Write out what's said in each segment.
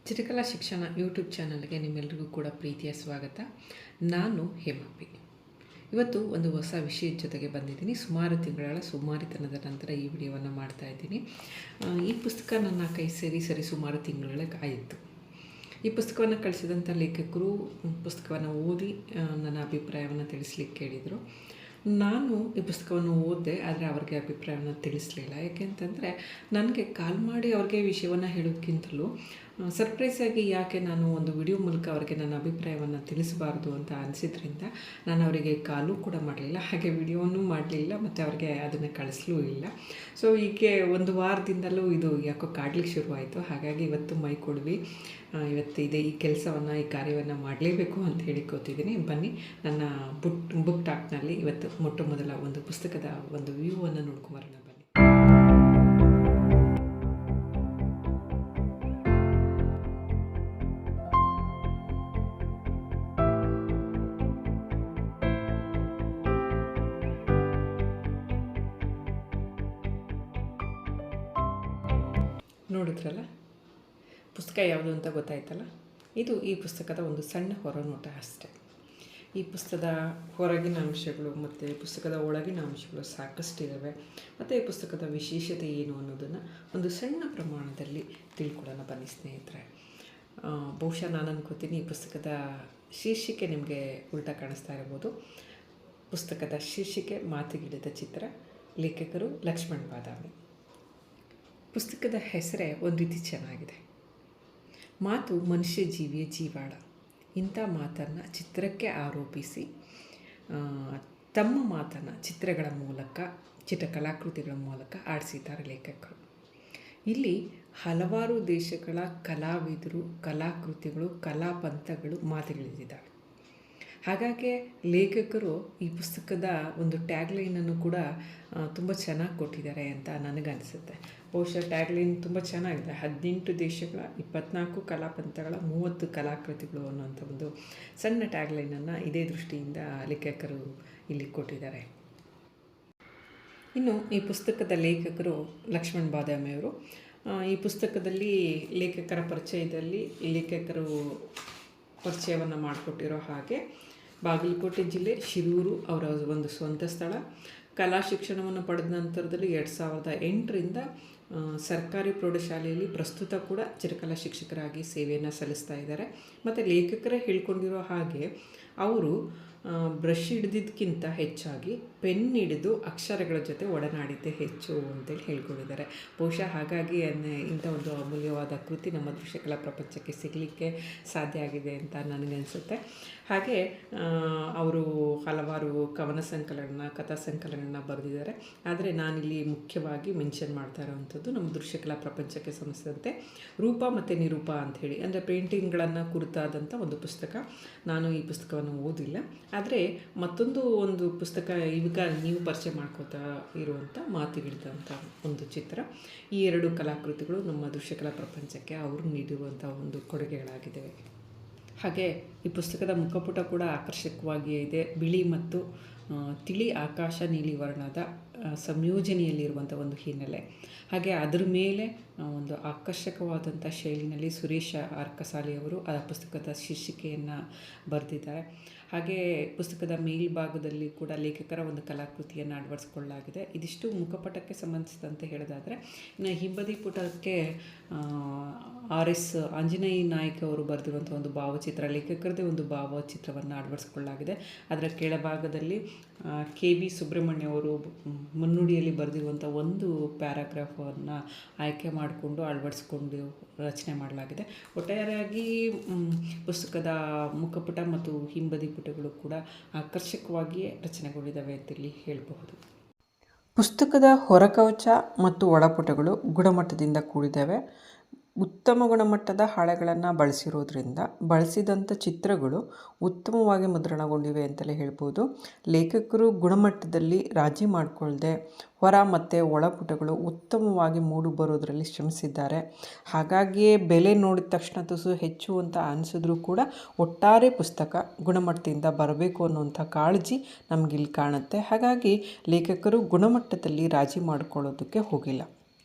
ಚಿತ್ರಕಲಾ ಶಿಕ್ಷಣ ಯೂಟ್ಯೂಬ್ ಚಾನಲ್ಗೆ ನಿಮ್ಮೆಲ್ಲರಿಗೂ ಕೂಡ ಪ್ರೀತಿಯ ಸ್ವಾಗತ. ನಾನು ಹೇಮಾಪಿ. ಇವತ್ತು ಒಂದು ಹೊಸ ವಿಷಯದ ಜೊತೆಗೆ ಬಂದಿದ್ದೀನಿ. ಸುಮಾರು ತಿಂಗಳ ಸುಮಾರಿತನದ ನಂತರ ಈ ವಿಡಿಯೋವನ್ನು ಮಾಡ್ತಾಯಿದ್ದೀನಿ. ಈ ಪುಸ್ತಕ ನನ್ನ ಕೈ ಸೇರಿ ಸುಮಾರು ತಿಂಗಳ ಆಯಿತು. ಈ ಪುಸ್ತಕವನ್ನು ಕಳಿಸಿದಂಥ ಲೇಖಕರು ಪುಸ್ತಕವನ್ನು ಓದಿ ನನ್ನ ಅಭಿಪ್ರಾಯವನ್ನು ತಿಳಿಸ್ಲಿಕ್ಕೆ ಕೇಳಿದರು. ನಾನು ಈ ಪುಸ್ತಕವನ್ನು ಓದಿದೆ, ಆದರೆ ಅವ್ರಿಗೆ ಅಭಿಪ್ರಾಯವನ್ನು ತಿಳಿಸಲಿಲ್ಲ. ಯಾಕೆಂತಂದರೆ ನನಗೆ ಕಾಲ್ ಮಾಡಿ ಅವ್ರಿಗೆ ವಿಷಯವನ್ನು ಹೇಳೋದಕ್ಕಿಂತಲೂ ಸರ್ಪ್ರೈಸಾಗಿ ಯಾಕೆ ನಾನು ಒಂದು ವಿಡಿಯೋ ಮೂಲಕ ಅವರಿಗೆ ನನ್ನ ಅಭಿಪ್ರಾಯವನ್ನು ತಿಳಿಸಬಾರ್ದು ಅಂತ ಅನಿಸಿದ್ರಿಂದ ನಾನು ಅವರಿಗೆ ಕಾಲೂ ಕೂಡ ಮಾಡಲಿಲ್ಲ, ಹಾಗೆ ವಿಡಿಯೋನೂ ಮಾಡಲಿಲ್ಲ, ಮತ್ತು ಅವ್ರಿಗೆ ಅದನ್ನು ಕಳಿಸ್ಲೂ ಇಲ್ಲ. ಸೊ ಹೀಗೆ ಒಂದು ವಾರದಿಂದಲೂ ಇದು ಯಾಕೋ ಕಾಡ್ಲಿಕ್ಕೆ ಶುರುವಾಯಿತು. ಹಾಗಾಗಿ ಇವತ್ತು ಮೈ ಕೊಡ್ವಿ, ಇವತ್ತು ಈ ಕೆಲಸವನ್ನು ಈ ಕಾರ್ಯವನ್ನು ಮಾಡಲೇಬೇಕು ಅಂತ ಹೇಳಿ ಕೂತಿದ್ದೀನಿ. ಬನ್ನಿ, ನನ್ನ ಬುಕ್ ಟಾಕ್ನಲ್ಲಿ ಇವತ್ತು ಮೊಟ್ಟ ಮೊದಲ ಒಂದು ಪುಸ್ತಕದ ಒಂದು ವ್ಯೂವನ್ನು ನೋಡ್ಕೊಂಬರೋಣ. ಬನ್ನಿ. ನೋಡಿದ್ರಲ್ಲ, ಪುಸ್ತಕ ಯಾವುದು ಅಂತ ಗೊತ್ತಾಯ್ತಲ್ಲ. ಈ ಪುಸ್ತಕದ ಒಂದು ಸಣ್ಣ ಹೊರನೋಟ ಅಷ್ಟೆ. ಈ ಪುಸ್ತಕದ ಹೊರಗಿನ ಅಂಶಗಳು ಮತ್ತು ಪುಸ್ತಕದ ಒಳಗಿನ ಅಂಶಗಳು ಸಾಕಷ್ಟಿದ್ದಾವೆ. ಮತ್ತು ಈ ಪುಸ್ತಕದ ವಿಶೇಷತೆ ಏನು ಅನ್ನೋದನ್ನು ಒಂದು ಸಣ್ಣ ಪ್ರಮಾಣದಲ್ಲಿ ತಿಳ್ಕೊಳ್ಳೋಣ ಬನ್ನಿ ಸ್ನೇಹಿತರೆ. ಬಹುಶಃ ನಾನು ಅನ್ಕೋತೀನಿ ಈ ಪುಸ್ತಕದ ಶೀರ್ಷಿಕೆ ನಿಮಗೆ ಉಲ್ಟಾ ಕಾಣಿಸ್ತಾ ಇರ್ಬೋದು. ಪುಸ್ತಕದ ಶೀರ್ಷಿಕೆ ಮಾತಿಗಿಳಿದ ಚಿತ್ರ, ಲೇಖಕರು ಲಕ್ಷ್ಮಣ್ ಬಾದಾಮಿ. ಪುಸ್ತಕದ ಹೆಸರೇ ಒಂದು ರೀತಿ ಚೆನ್ನಾಗಿದೆ. ಮಾತು ಮನುಷ್ಯ ಜೀವಿಯ ಜೀವಾಳ. ಇಂಥ ಮಾತನ್ನು ಚಿತ್ರಕ್ಕೆ ಆರೋಪಿಸಿ ತಮ್ಮ ಮಾತನ್ನು ಚಿತ್ರಗಳ ಮೂಲಕ, ಚಿತ್ರಕಲಾಕೃತಿಗಳ ಮೂಲಕ ಆಡಿಸಿದ್ದಾರೆ ಲೇಖಕರು. ಇಲ್ಲಿ ಹಲವಾರು ದೇಶಗಳ ಕಲಾವಿದರು, ಕಲಾಕೃತಿಗಳು, ಕಲಾಪಂಥಗಳು ಮಾತುಗಳಿದ್ದಾರೆ. ಹಾಗಾಗಿ ಲೇಖಕರು ಈ ಪುಸ್ತಕದ ಒಂದು ಟ್ಯಾಗ್ಲೈನನ್ನು ಕೂಡ ತುಂಬ ಚೆನ್ನಾಗಿ ಕೊಟ್ಟಿದ್ದಾರೆ ಅಂತ ನನಗನ್ನಿಸುತ್ತೆ. ಬಹುಶಃ ಟ್ಯಾಗ್ಲೈನ್ ತುಂಬ ಚೆನ್ನಾಗಿದೆ. 18 ದೇಶಗಳ 24 ಕಲಾಪಂಥಗಳ 30 ಕಲಾಕೃತಿಗಳು ಅನ್ನುವಂಥ ಒಂದು ಸಣ್ಣ ಟ್ಯಾಗ್ಲೈನನ್ನು ಇದೇ ದೃಷ್ಟಿಯಿಂದ ಲೇಖಕರು ಇಲ್ಲಿ ಕೊಟ್ಟಿದ್ದಾರೆ. ಇನ್ನು ಈ ಪುಸ್ತಕದ ಲೇಖಕರು ಲಕ್ಷ್ಮಣ್ ಬಾದಾಮಿಯವರು. ಈ ಪುಸ್ತಕದಲ್ಲಿ ಲೇಖಕರ ಪರಿಚಯದಲ್ಲಿ ಲೇಖಕರು ಪರಿಚಯವನ್ನು ಮಾಡಿಕೊಟ್ಟಿರೋ ಹಾಗೆ ಬಾಗಲಕೋಟೆ ಜಿಲ್ಲೆ ಶಿರೂರು ಅವರ ಒಂದು ಸ್ವಂತ ಸ್ಥಳ. ಕಲಾ ಶಿಕ್ಷಣವನ್ನು ಪಡೆದ ನಂತರದಲ್ಲಿ 2008ರಿಂದ ಸರ್ಕಾರಿ ಪ್ರೌಢಶಾಲೆಯಲ್ಲಿ ಪ್ರಸ್ತುತ ಕೂಡ ಚಿತ್ರಕಲಾ ಶಿಕ್ಷಕರಾಗಿ ಸೇವೆಯನ್ನು ಸಲ್ಲಿಸ್ತಾ ಇದ್ದಾರೆ. ಮತ್ತು ಲೇಖಕರೇ ಹೇಳ್ಕೊಂಡಿರೋ ಹಾಗೆ ಅವರು ಬ್ರಷ್ ಹಿಡಿದಿದ್ದಕ್ಕಿಂತ ಹೆಚ್ಚಾಗಿ ಪೆನ್ ಹಿಡಿದು ಅಕ್ಷರಗಳ ಜೊತೆ ಒಡನಾಡಿದ್ದೇ ಹೆಚ್ಚು ಅಂತೇಳಿ ಹೇಳ್ಕೊಂಡಿದ್ದಾರೆ. ಬಹುಶಃ ಹಾಗಾಗಿ ಇಂಥ ಒಂದು ಅಮೂಲ್ಯವಾದ ಕೃತಿ ನಮ್ಮ ದೃಶ್ಯಕಲಾ ಪ್ರಪಂಚಕ್ಕೆ ಸಿಗಲಿಕ್ಕೆ ಸಾಧ್ಯ ಆಗಿದೆ ಅಂತ ನನಗನ್ಸುತ್ತೆ. ಹಾಗೆ ಅವರು ಹಲವಾರು ಕವನ ಸಂಕಲನ, ಕಥಾ ಸಂಕಲನ ಬರೆದಿದ್ದಾರೆ. ಆದರೆ ನಾನಿಲ್ಲಿ ಮುಖ್ಯವಾಗಿ ಮೆನ್ಷನ್ ಮಾಡ್ತಾ ಇರೋವಂಥದ್ದು ನಮ್ಮ ದೃಶ್ಯಕಲಾ ಪ್ರಪಂಚಕ್ಕೆ ಸಂಬಂಧಿಸಿದಂತೆ ರೂಪ ಮತ್ತು ನಿರೂಪ ಅಂಥೇಳಿ, ಅಂದರೆ ಪೇಂಟಿಂಗ್ಗಳನ್ನು ಕುರಿತಾದಂಥ ಒಂದು ಪುಸ್ತಕ. ನಾನು ಈ ಪುಸ್ತಕವನ್ನು ಓದಿಲ್ಲ, ಆದರೆ ಮತ್ತೊಂದು ಒಂದು ಪುಸ್ತಕ ಈಗ ನೀವು ಪರಿಚಯ ಮಾಡ್ಕೋತಾ ಇರುವಂಥ ಮಾತಿಗಿಳಿದಂಥ ಒಂದು ಚಿತ್ರ. ಈ 2 ಕಲಾಕೃತಿಗಳು ನಮ್ಮ ದೃಶ್ಯಕಲಾ ಪ್ರಪಂಚಕ್ಕೆ ಅವರು ನೀಡಿರುವಂಥ ಒಂದು ಕೊಡುಗೆಗಳಾಗಿದ್ದಾವೆ. ಹಾಗೆ ಈ ಪುಸ್ತಕದ ಮುಖಪುಟ ಕೂಡ ಆಕರ್ಷಕವಾಗಿಯೇ ಇದೆ. ಬಿಳಿ ಮತ್ತು ತಿಳಿ ಆಕಾಶ ನೀಲಿ ವರ್ಣದ ಸಂಯೋಜನೆಯಲ್ಲಿರುವಂಥ ಒಂದು ಹಿನ್ನೆಲೆ. ಹಾಗೆ ಅದರ ಮೇಲೆ ಒಂದು ಆಕರ್ಷಕವಾದಂಥ ಶೈಲಿನಲ್ಲಿ ಸುರೇಶ ಅರ್ಕಸಾಲಿಯವರು ಆ ಪುಸ್ತಕದ ಶೀರ್ಷಿಕೆಯನ್ನು ಬರೆದಿದ್ದಾರೆ. ಹಾಗೆ ಪುಸ್ತಕದ ಮೇಲ್ಭಾಗದಲ್ಲಿ ಕೂಡ ಲೇಖಕರ ಒಂದು ಕಲಾಕೃತಿಯನ್ನು ಅಳವಡಿಸ್ಕೊಳ್ಳಲಾಗಿದೆ. ಇದಿಷ್ಟು ಮುಖಪಟಕ್ಕೆ ಸಂಬಂಧಿಸಿದಂತೆ ಹೇಳೋದಾದರೆ, ಇನ್ನು ಹಿಂಬದಿ ಪುಟಕ್ಕೆ RS ಆಂಜನೇಯ ನಾಯ್ಕ ಅವರು ಬರೆದಿರುವಂಥ ಒಂದು ಭಾವಚಿತ್ರ, ಲೇಖಕರದೇ ಒಂದು ಭಾವಚಿತ್ರವನ್ನು ಅಳವಡಿಸ್ಕೊಳ್ಳಲಾಗಿದೆ. ಅದರ ಕೆಳಭಾಗದಲ್ಲಿ KV ಸುಬ್ರಹ್ಮಣ್ಯ ಅವರು ಮುನ್ನುಡಿಯಲ್ಲಿ ಬರೆದಿರುವಂಥ ಒಂದು ಪ್ಯಾರಾಗ್ರಾಫನ್ನು ಆಯ್ಕೆ ಮಾಡಿಕೊಂಡು ಅಳವಡಿಸ್ಕೊಂಡು ರಚನೆ ಮಾಡಲಾಗಿದೆ. ಒಟ್ಟಾರೆಯಾಗಿ ಪುಸ್ತಕದ ಮುಖಪುಟ ಮತ್ತು ಹಿಂಬದಿ ಪುಟಗಳು ಕೂಡ ಆಕರ್ಷಕವಾಗಿಯೇ ರಚನೆಗೊಂಡಿದ್ದಾವೆ ಅಂತೇಳಿ ಹೇಳಬಹುದು. ಪುಸ್ತಕದ ಹೊರಕವಚ ಮತ್ತು ಒಳಪುಟಗಳು ಗುಣಮಟ್ಟದಿಂದ ಕೂಡಿದ್ದಾವೆ. ಉತ್ತಮ ಗುಣಮಟ್ಟದ ಹಾಳೆಗಳನ್ನು ಬಳಸಿರೋದ್ರಿಂದ ಬಳಸಿದಂಥ ಚಿತ್ರಗಳು ಉತ್ತಮವಾಗಿ ಮುದ್ರಣಗೊಂಡಿವೆ ಅಂತಲೇ ಹೇಳ್ಬೋದು. ಲೇಖಕರು ಗುಣಮಟ್ಟದಲ್ಲಿ ರಾಜಿ ಮಾಡಿಕೊಳ್ಳದೆ ಹೊರ ಮತ್ತು ಒಳಪುಟಗಳು ಉತ್ತಮವಾಗಿ ಮೂಡಿ ಬರೋದರಲ್ಲಿ ಶ್ರಮಿಸಿದ್ದಾರೆ. ಹಾಗಾಗಿಯೇ ಬೆಲೆ ನೋಡಿದ ತಕ್ಷಣ ತುಸು ಹೆಚ್ಚು ಅಂತ ಅನಿಸಿದ್ರೂ ಕೂಡ ಒಟ್ಟಾರೆ ಪುಸ್ತಕ ಗುಣಮಟ್ಟದಿಂದ ಬರಬೇಕು ಅನ್ನುವಂಥ ಕಾಳಜಿ ನಮಗಿಲ್ಲಿ ಕಾಣುತ್ತೆ. ಹಾಗಾಗಿ ಲೇಖಕರು ಗುಣಮಟ್ಟದಲ್ಲಿ ರಾಜಿ ಮಾಡಿಕೊಳ್ಳೋದಕ್ಕೆ ಹೋಗಿಲ್ಲ.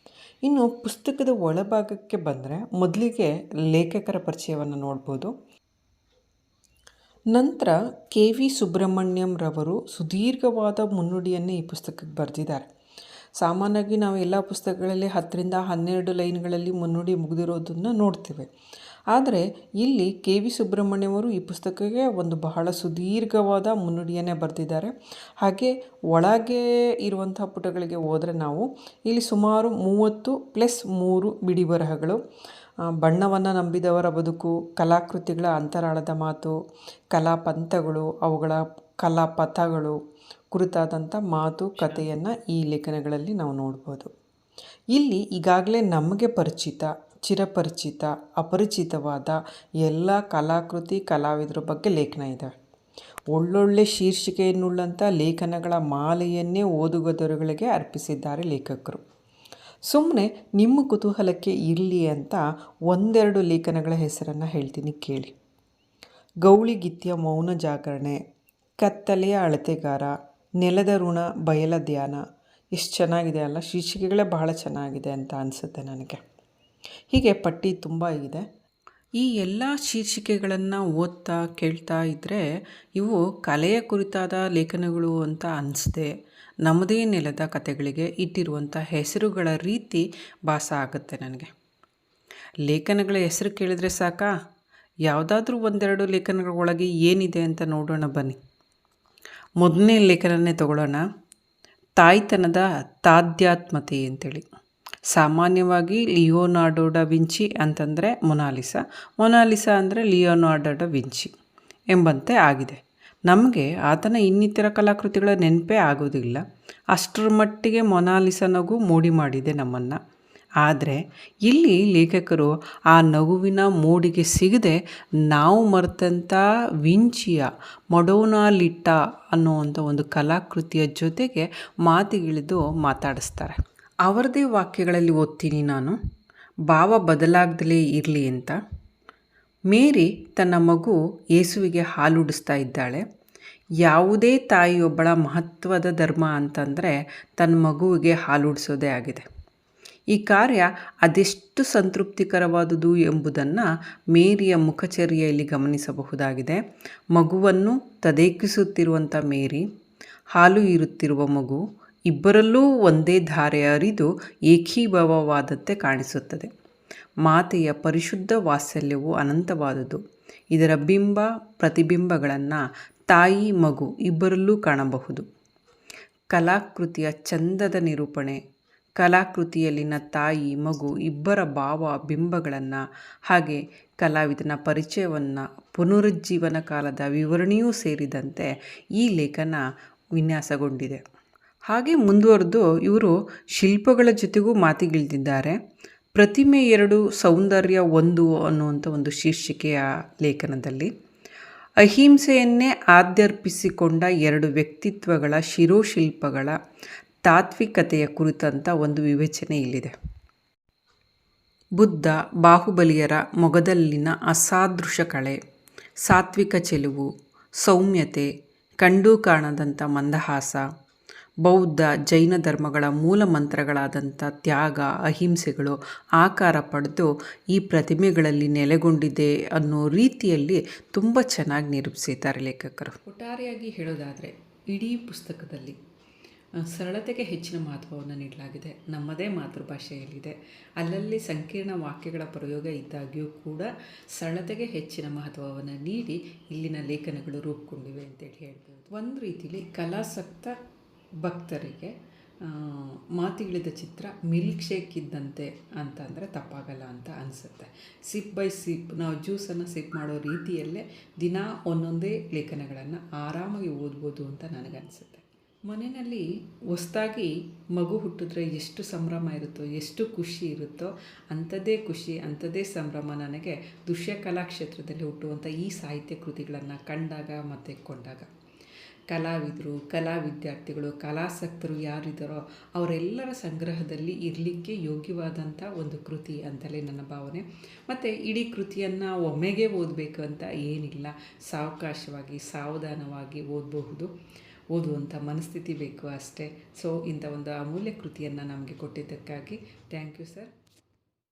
ಇನ್ನು ಪುಸ್ತಕದ ಒಳಭಾಗಕ್ಕೆ ಬಂದರೆ ಮೊದಲಿಗೆ ಲೇಖಕರ ಪರಿಚಯವನ್ನು ನೋಡ್ಬೋದು. ನಂತರ ಕೆ.ವಿ. ಸುಬ್ರಹ್ಮಣ್ಯಂ ರವರು ಸುದೀರ್ಘವಾದ ಮುನ್ನುಡಿಯನ್ನು ಈ ಪುಸ್ತಕಕ್ಕೆ ಬರೆದಿದ್ದಾರೆ. ಸಾಮಾನ್ಯವಾಗಿ ನಾವು ಎಲ್ಲ ಪುಸ್ತಕಗಳಲ್ಲಿ 10ರಿಂದ 12 ಲೈನ್ಗಳಲ್ಲಿ ಮುನ್ನುಡಿ ಮುಗಿದಿರೋದನ್ನು ನೋಡ್ತೇವೆ. ಆದರೆ ಇಲ್ಲಿ ಕೆ.ವಿ. ಸುಬ್ರಹ್ಮಣ್ಯಂ ಅವರು ಈ ಪುಸ್ತಕಕ್ಕೆ ಒಂದು ಬಹಳ ಸುದೀರ್ಘವಾದ ಮುನ್ನುಡಿಯನ್ನೇ ಬರೆದಿದ್ದಾರೆ. ಹಾಗೆ ಒಳಗೆ ಇರುವಂಥ ಪುಟಗಳಿಗೆ ಹೋದರೆ ನಾವು ಇಲ್ಲಿ ಸುಮಾರು 30+3 ಬಿಡಿ ಬರಹಗಳು, ಬಣ್ಣವನ್ನು ನಂಬಿದವರ ಬದುಕು, ಕಲಾಕೃತಿಗಳ ಅಂತರಾಳದ ಮಾತು, ಕಲಾಪಂಥಗಳು, ಅವುಗಳ ಕಲಾಪಥಗಳು ಕುರಿತಾದಂಥ ಮಾತು ಕಥೆಯನ್ನು ಈ ಲೇಖನಗಳಲ್ಲಿ ನಾವು ನೋಡ್ಬೋದು. ಇಲ್ಲಿ ಈಗಾಗಲೇ ನಮಗೆ ಪರಿಚಿತ, ಚಿರಪರಿಚಿತ, ಅಪರಿಚಿತವಾದ ಎಲ್ಲ ಕಲಾಕೃತಿ ಕಲಾವಿದರ ಬಗ್ಗೆ ಲೇಖನ ಇದೆ. ಒಳ್ಳೊಳ್ಳೆ ಶೀರ್ಷಿಕೆಯನ್ನುಳ್ಳಂಥ ಲೇಖನಗಳ ಮಾಲೆಯನ್ನೇ ಓದುಗದವರುಗಳಿಗೆ ಅರ್ಪಿಸಿದ್ದಾರೆ ಲೇಖಕರು. ಸುಮ್ಮನೆ ನಿಮ್ಮ ಕುತೂಹಲಕ್ಕೆ ಇರಲಿ ಅಂತ ಒಂದೆರಡು ಲೇಖನಗಳ ಹೆಸರನ್ನು ಹೇಳ್ತೀನಿ ಕೇಳಿ. ಗೌಳಿಗಿತ್ಯ ಮೌನ ಜಾಗರಣೆ, ಕತ್ತಲೆಯ ಅಳತೆಗಾರ, ನೆಲದ ಋಣ ಬಯಲ ಧ್ಯಾನ. ಎಷ್ಟು ಚೆನ್ನಾಗಿದೆ ಅಲ್ಲ, ಶೀರ್ಷಿಕೆಗಳೇ ಬಹಳ ಚೆನ್ನಾಗಿದೆ ಅಂತ ಅನಿಸುತ್ತೆ ನನಗೆ. ಹೀಗೆ ಪಟ್ಟಿ ತುಂಬ ಇದೆ. ಈ ಎಲ್ಲ ಶೀರ್ಷಿಕೆಗಳನ್ನು ಓದ್ತಾ ಕೇಳ್ತಾ ಇದ್ದರೆ ಇವು ಕಲೆಯ ಕುರಿತಾದ ಲೇಖನಗಳು ಅಂತ ಅನಿಸ್ದೆ ನಮ್ಮದೇ ನೆಲದ ಕಥೆಗಳಿಗೆ ಇಟ್ಟಿರುವಂಥ ಹೆಸರುಗಳ ರೀತಿ ಭಾಸ ಆಗುತ್ತೆ ನನಗೆ. ಲೇಖನಗಳ ಹೆಸರು ಕೇಳಿದ್ರೆ ಸಾಕಾ? ಯಾವುದಾದ್ರೂ ಒಂದೆರಡು ಲೇಖನಗಳ ಒಳಗೆ ಏನಿದೆ ಅಂತ ನೋಡೋಣ ಬನ್ನಿ. ಮೊದಲನೇ ಲೇಖನನೇ ತಗೊಳ್ಳೋಣ, ತಾಯ್ತನದ ತಾಧ್ಯಾತ್ಮತೆ ಅಂತೇಳಿ. ಸಾಮಾನ್ಯವಾಗಿ ಲಿಯೋನಾರ್ಡೋ ಡ ವಿಂಚಿ ಅಂತಂದರೆ ಮೊನಾಲಿಸಾ ಅಂದರೆ ಲಿಯೋನಾರ್ಡೋ ಡ ವಿಂಚಿ ಎಂಬಂತೆ ಆಗಿದೆ. ನಮಗೆ ಆತನ ಇನ್ನಿತರ ಕಲಾಕೃತಿಗಳ ನೆನಪೇ ಆಗೋದಿಲ್ಲ. ಅಷ್ಟರ ಮಟ್ಟಿಗೆ ಮೊನಾಲಿಸಾ ನಗು ಮೋಡಿ ಮಾಡಿದೆ ನಮ್ಮನ್ನು. ಆದರೆ ಇಲ್ಲಿ ಲೇಖಕರು ಆ ನಗುವಿನ ಮೋಡಿಗೆ ಸಿಗದೆ ನಾವು ಮರೆತಂಥ ವಿಂಚಿಯ ಮಡೋನಾಲಿಟಾ ಅನ್ನುವಂಥ ಒಂದು ಕಲಾಕೃತಿಯ ಜೊತೆಗೆ ಮಾತಿಗಿಳಿದು ಮಾತಾಡಿಸ್ತಾರೆ. ಅವರದೇ ವಾಕ್ಯಗಳಲ್ಲಿ ಓದ್ತೀನಿ ನಾನು. ಭಾವ ಬದಲಾಗದಲೇ ಇರಲಿ ಅಂತ. ಮೇರಿ ತನ್ನ ಮಗು ಯೇಸುವಿಗೆ ಹಾಲುಡಿಸ್ತಾ ಇದ್ದಾಳೆ. ಯಾವುದೇ ತಾಯಿಯೊಬ್ಬಳ ಮಹತ್ವದ ಧರ್ಮ ಅಂತಂದರೆ ತನ್ನ ಮಗುವಿಗೆ ಹಾಲುಡಿಸೋದೇ ಆಗಿದೆ. ಈ ಕಾರ್ಯ ಅದೆಷ್ಟು ಸಂತೃಪ್ತಿಕರವಾದುದು ಎಂಬುದನ್ನು ಮೇರಿಯ ಮುಖಚರ್ಯೆಯಲ್ಲಿ ಗಮನಿಸಬಹುದಾಗಿದೆ. ಮಗುವನ್ನು ತದೇಕಿಸುತ್ತಿರುವಂಥ ಮೇರಿ, ಹಾಲು ಇರುತ್ತಿರುವ ಮಗು, ಇಬ್ಬರಲ್ಲೂ ಒಂದೇ ಧಾರೆ ಹರಿದು ಏಕೀಭಾವವಾದಂತೆ ಕಾಣಿಸುತ್ತದೆ. ಮಾತೆಯ ಪರಿಶುದ್ಧ ವಾತ್ಸಲ್ಯವು ಅನಂತವಾದುದು. ಇದರ ಬಿಂಬ ಪ್ರತಿಬಿಂಬಗಳನ್ನು ತಾಯಿ ಮಗು ಇಬ್ಬರಲ್ಲೂ ಕಾಣಬಹುದು. ಕಲಾಕೃತಿಯ ಚಂದದ ನಿರೂಪಣೆ, ಕಲಾಕೃತಿಯಲ್ಲಿನ ತಾಯಿ ಮಗು ಇಬ್ಬರ ಭಾವ ಬಿಂಬಗಳನ್ನು ಹಾಗೆ ಕಲಾವಿದನ ಪರಿಚಯವನ್ನು, ಪುನರುಜ್ಜೀವನ ಕಾಲದ ವಿವರಣೆಯೂ ಸೇರಿದಂತೆ ಈ ಲೇಖನ ವಿನ್ಯಾಸಗೊಂಡಿದೆ. ಹಾಗೆ ಮುಂದುವರೆದು ಇವರು ಶಿಲ್ಪಗಳ ಜೊತೆಗೂ ಮಾತಿಗಿಳಿದಿದ್ದಾರೆ. ಪ್ರತಿಮೆ 2 ಸೌಂದರ್ಯ 1 ಅನ್ನುವಂಥ ಒಂದು ಶೀರ್ಷಿಕೆಯ ಲೇಖನದಲ್ಲಿ ಅಹಿಂಸೆಯನ್ನೇ ಆದ್ಯರ್ಪಿಸಿಕೊಂಡ 2 ವ್ಯಕ್ತಿತ್ವಗಳ ಶಿರೋಶಿಲ್ಪಗಳ ತಾತ್ವಿಕತೆಯ ಕುರಿತಂಥ ಒಂದು ವಿವೇಚನೆ ಇಲ್ಲಿದೆ. ಬುದ್ಧ ಬಾಹುಬಲಿಯರ ಮೊಗದಲ್ಲಿನ ಅಸಾದೃಶ ಕಳೆ, ಸಾತ್ವಿಕ ಚೆಲುವು, ಸೌಮ್ಯತೆ, ಕಂಡೂ ಕಾಣದಂಥ ಮಂದಹಾಸ, ಬೌದ್ಧ ಜೈನ ಧರ್ಮಗಳ ಮೂಲ ಮಂತ್ರಗಳಾದಂಥ ತ್ಯಾಗ, ಅಹಿಂಸೆಗಳು ಆಕಾರ ಪಡೆದು ಈ ಪ್ರತಿಮೆಗಳಲ್ಲಿ ನೆಲೆಗೊಂಡಿದೆ ಅನ್ನೋ ರೀತಿಯಲ್ಲಿ ತುಂಬ ಚೆನ್ನಾಗಿ ನಿರೂಪಿಸಿದ್ದಾರೆ ಲೇಖಕರು. ಒಟ್ಟಾರೆಯಾಗಿ ಹೇಳೋದಾದರೆ ಇಡೀ ಪುಸ್ತಕದಲ್ಲಿ ಸರಳತೆಗೆ ಹೆಚ್ಚಿನ ಮಹತ್ವವನ್ನು ನೀಡಲಾಗಿದೆ. ನಮ್ಮದೇ ಮಾತೃಭಾಷೆಯಲ್ಲಿದೆ. ಅಲ್ಲಲ್ಲಿ ಸಂಕೀರ್ಣ ವಾಕ್ಯಗಳ ಪ್ರಯೋಗ ಇದ್ದಾಗ್ಯೂ ಕೂಡ ಸರಳತೆಗೆ ಹೆಚ್ಚಿನ ಮಹತ್ವವನ್ನು ನೀಡಿ ಇಲ್ಲಿನ ಲೇಖನಗಳು ರೂಪುಗೊಂಡಿವೆ ಅಂತೇಳಿ ಹೇಳ್ಬೋದು. ಒಂದು ರೀತಿಯಲ್ಲಿ ಕಲಾಸಕ್ತ ಭಕ್ತರಿಗೆ ಮಾತಿಗಿಳಿದ ಚಿತ್ರ ಮಿಲ್ಕ್ ಶೇಕ್ ಇದ್ದಂತೆ ಅಂತಂದರೆ ತಪ್ಪಾಗಲ್ಲ ಅಂತ ಅನಿಸುತ್ತೆ. ಸಿಪ್ ಬೈ ಸಿಪ್ ನಾವು ಜ್ಯೂಸನ್ನು ಸಿಪ್ ಮಾಡೋ ರೀತಿಯಲ್ಲೇ ದಿನ ಒಂದೊಂದೇ ಲೇಖನಗಳನ್ನು ಆರಾಮಾಗಿ ಓದ್ಬೋದು ಅಂತ ನನಗನ್ಸುತ್ತೆ. ಮನೆಯಲ್ಲಿ ಹೊಸ್ದಾಗಿ ಮಗು ಹುಟ್ಟಿದ್ರೆ ಎಷ್ಟು ಸಂಭ್ರಮ ಇರುತ್ತೋ, ಎಷ್ಟು ಖುಷಿ ಇರುತ್ತೋ ಅಂಥದ್ದೇ ಖುಷಿ, ಅಂಥದ್ದೇ ಸಂಭ್ರಮ ನನಗೆ ದೃಶ್ಯ ಕಲಾಕ್ಷೇತ್ರದಲ್ಲಿ ಹುಟ್ಟುವಂಥ ಈ ಸಾಹಿತ್ಯ ಕೃತಿಗಳನ್ನು ಕಂಡಾಗ ಮತ್ತು ಕೊಂಡಾಗ. ಕಲಾವಿದರು, ಕಲಾ ವಿದ್ಯಾರ್ಥಿಗಳು, ಕಲಾಸಕ್ತರು ಯಾರಿದ್ದಾರೋ ಅವರೆಲ್ಲರ ಸಂಗ್ರಹದಲ್ಲಿ ಇರಲಿಕ್ಕೆ ಯೋಗ್ಯವಾದಂಥ ಒಂದು ಕೃತಿ ಅಂತಲೇ ನನ್ನ ಭಾವನೆ. ಮತ್ತು ಇಡೀ ಕೃತಿಯನ್ನು ಒಮ್ಮೆಗೆ ಓದಬೇಕು ಅಂತ ಏನಿಲ್ಲ, ಸಾವಕಾಶವಾಗಿ ಸಾವಧಾನವಾಗಿ ಓದಬಹುದು. ಓದುವಂಥ ಮನಸ್ಥಿತಿ ಬೇಕು ಅಷ್ಟೇ. ಸೊ ಇಂಥ ಒಂದು ಅಮೂಲ್ಯ ಕೃತಿಯನ್ನು ನಮಗೆ ಕೊಟ್ಟಿದ್ದಕ್ಕಾಗಿ ಥ್ಯಾಂಕ್ ಯು ಸರ್.